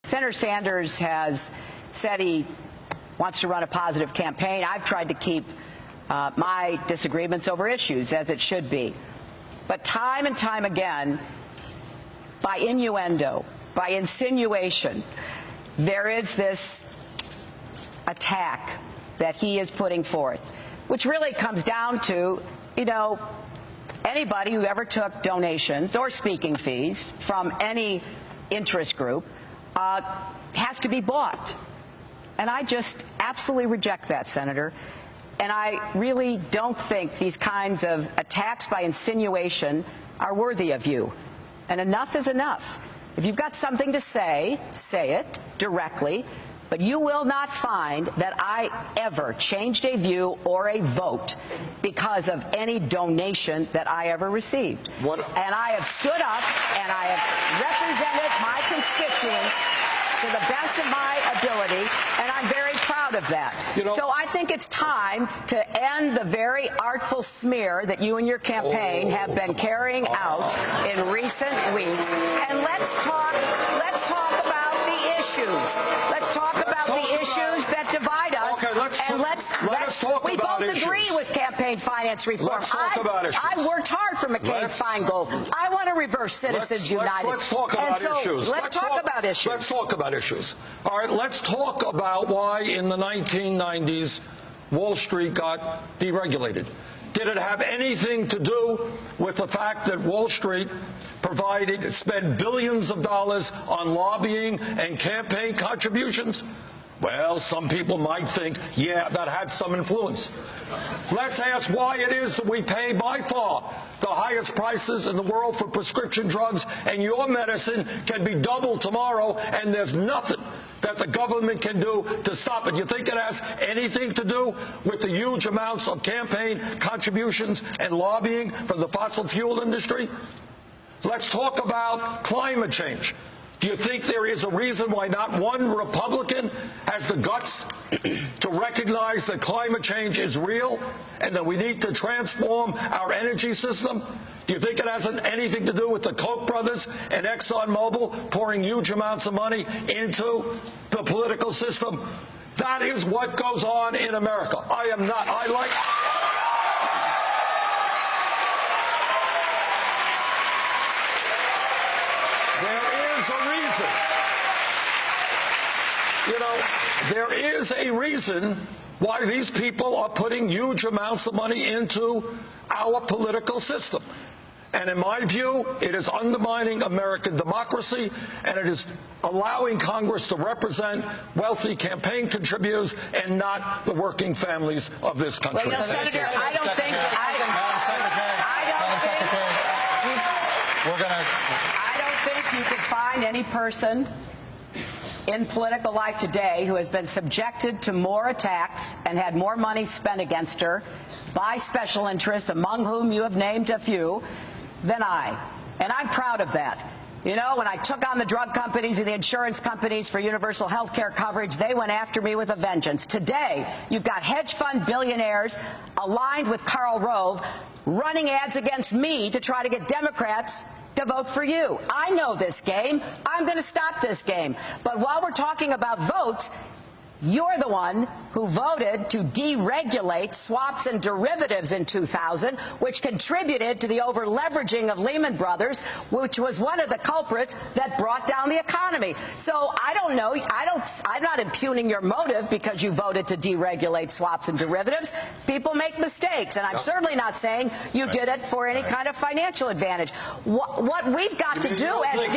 Senator Sanders has said he wants to run a positive campaign. I've tried to keep my disagreements over issues, as it should be. But time and time again, by innuendo, by insinuation, there is this attack that he is putting forth, which really comes down to, you know, anybody who ever took donations or speaking fees from any interest group has to be bought. And I just absolutely reject that, Senator. And I really don't think these kinds of attacks by insinuation are worthy of you. And enough is enough. If you've got something to say, say it directly. But you will not find that I ever changed a view or a vote because of any donation that I ever received. And I have stood up and I have represented my constituents to the best of my ability, and I'm very proud of that. So I think it's time to end the very artful smear that you and your campaign have been carrying out in recent weeks. And let's talk about the issues. Let's talk about the issues that divide us. Okay, let's talk we about both issues. agree with campaign finance reform. Let's talk about issues. I worked hard for McCain-Feingold. I want to reverse Citizens United. Let's talk about issues. Let's talk about issues. Let's talk about issues. All right, let's talk about why in the 1990s Wall Street got deregulated. Did it have anything to do with the fact that Wall Street spent billions of dollars on lobbying and campaign contributions? Well, some people might think, yeah, that had some influence. Let's ask why it is that we pay by far the highest prices in the world for prescription drugs, and your medicine can be doubled tomorrow, and there's nothing that the government can do to stop it. You think it has anything to do with the huge amounts of campaign contributions and lobbying from the fossil fuel industry? Let's talk about climate change. Do you think there is a reason why not one Republican has the guts to recognize that climate change is real and that we need to transform our energy system? Do you think it has anything to do with the Koch brothers and ExxonMobil pouring huge amounts of money into the political system? That is what goes on in America. There is a reason why these people are putting huge amounts of money into our political system. And in my view, it is undermining American democracy, and it is allowing Congress to represent wealthy campaign contributors and not the working families of this country. Well, Senator, I don't think you can find any person in political life today who has been subjected to more attacks and had more money spent against her by special interests, among whom you have named a few, than I. And I'm proud of that. You know, when I took on the drug companies and the insurance companies for universal health care coverage, they went after me with a vengeance. Today, you've got hedge fund billionaires aligned with Karl Rove running ads against me to try to get Democrats to vote for you. I know this game. I'm going to stop this game. But while we're talking about votes, you're the one who voted to deregulate swaps and derivatives in 2000, which contributed to the over-leveraging of Lehman Brothers, which was one of the culprits that brought down the economy. So I don't know. I'm not impugning your motive because you voted to deregulate swaps and derivatives. People make mistakes, and I'm certainly not saying you did it for any kind of financial advantage. What we've got to do as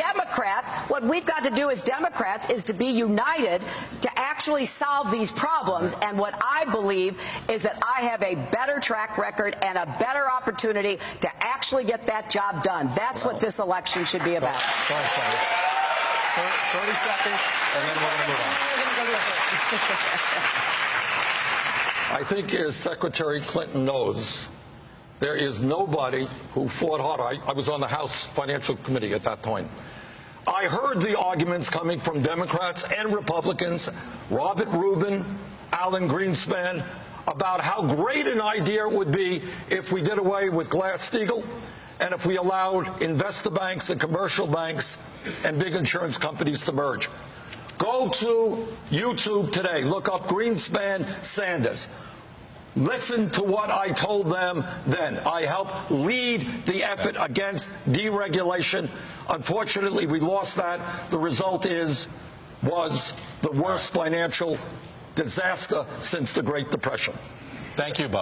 Democrats, is to be united to actually solve these problems. And what I believe is that I have a better track record and a better opportunity to actually get that job done. That's what this election should be about. 30 seconds, and then we're going to move on. I think, as Secretary Clinton knows, there is nobody who fought harder. I was on the House Financial Committee at that point. I heard the arguments coming from Democrats and Republicans, Robert Rubin, Alan Greenspan, about how great an idea it would be if we did away with Glass-Steagall and if we allowed investor banks and commercial banks and big insurance companies to merge. Go to YouTube today. Look up Greenspan Sanders. Listen to what I told them then. I helped lead the effort against deregulation. Unfortunately, we lost that. The result was the worst financial disaster since the Great Depression. Thank you, Bob.